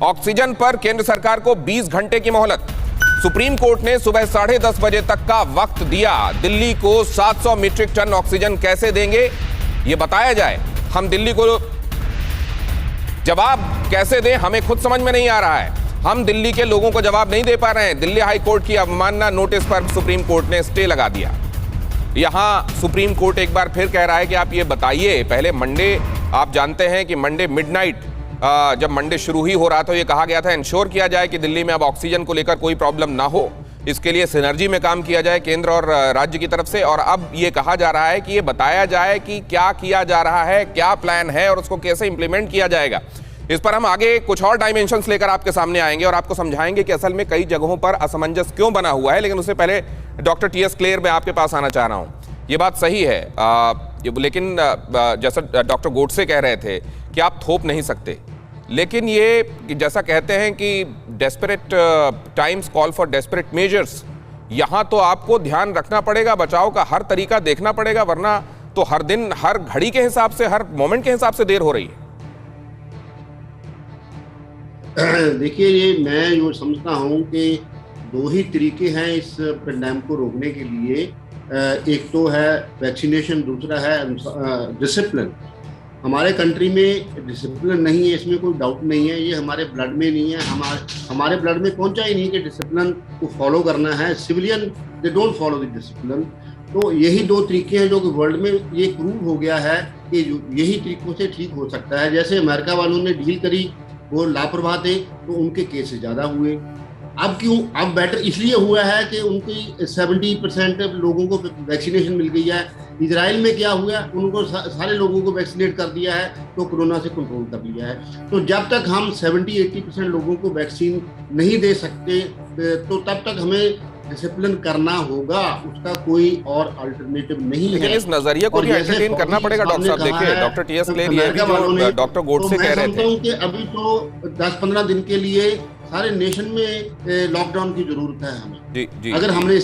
Oxygen पर केंद्र सरकार को 20 घंटे की मोहलत। सुप्रीम कोर्ट ने सुबह 10:30 बजे तक का वक्त दिया। दिल्ली को 700 मीट्रिक टन ऑक्सीजन कैसे देंगे ये बताया जाए। हम दिल्ली को जवाब कैसे दें हमें खुद समझ में नहीं आ रहा है। हम दिल्ली के लोगों को जवाब नहीं दे पा रहे हैं। दिल्ली हाई कोर्ट की अवमानना नोटिस पर सुप्रीम कोर्ट ने स्टे लगा दिया। यहां सुप्रीम कोर्ट एक बार फिर कह रहा है कि आप ये बताइए, पहले मंडे आप जानते हैं कि मंडे मिडनाइट जब मंडे शुरू ही हो रहा था, ये कहा गया था इंश्योर किया जाए कि दिल्ली में अब ऑक्सीजन को लेकर कोई प्रॉब्लम ना हो। इसके लिए सिनर्जी में काम किया जाए केंद्र और राज्य की तरफ से। और अब ये कहा जा रहा है कि ये बताया जाए कि क्या किया जा रहा है, क्या प्लान है और उसको कैसे इंप्लीमेंट किया जाएगा। इस पर हम आगे कुछ और डायमेंशंस लेकर आपके सामने आएंगे और आपको समझाएंगे कि असल में कई जगहों पर असमंजस क्यों बना हुआ है। लेकिन उससे पहले डॉक्टर टी एस क्लेयर मैं आपके पास आना चाह रहा हूं। ये बात सही है, लेकिन जैसा डॉक्टर गोडसे कह रहे थे कि आप थोप नहीं सकते, लेकिन ये जैसा कहते हैं कि desperate times call for desperate measures, यहां तो आपको ध्यान रखना पड़ेगा, बचाव का हर तरीका देखना पड़ेगा, वरना तो हर दिन हर घड़ी के हिसाब से हर मोमेंट के हिसाब से देर हो रही है। देखिए, ये मैं जो समझता हूँ कि दो ही तरीके हैं इस पेंडेमिक को रोकने के लिए। एक तो है वैक्सीनेशन, दूसरा है डिसिप्लिन। हमारे कंट्री में डिसिप्लिन नहीं है, इसमें कोई डाउट नहीं है। ये हमारे ब्लड में नहीं है, हमारे ब्लड में पहुंचा ही नहीं कि डिसिप्लिन को फॉलो करना है। Civilian they don't follow the discipline. तो यही दो तरीके हैं जो कि वर्ल्ड में ये प्रूव हो गया है कि यही तरीकों से ठीक हो सकता है। जैसे अमेरिका वालों ने डील करी, वो लापरवाह थे तो उनके केसेस ज़्यादा हुए। अब क्यों? अब बेटर इसलिए हुआ है कि उनकी 70% लोगों को वैक्सीनेशन मिल गई है। इजराइल में क्या हुआ, उनको सारे लोगों को वैक्सीनेट कर दिया है तो कोरोना से कंट्रोल कर लिया है। तो जब तक हम 70-80% लोगों को वैक्सीन नहीं दे सकते तो तब तक हमें डिसिप्लिन करना होगा, उसका कोई और अल्टरनेटिव नहीं है। लेकिन इस नजरिए को भी एंटरटेन करना पड़ेगा डॉक्टर साहब। देखिए डॉक्टर टी एस क्लेयर, ये भी जो डॉक्टर गोडसे कह रहे थे कि अभी तो 10-15 दिन के लिए सारे नेशन में लॉकडाउन की जरूरत है हमें। जी जी, अगर हमने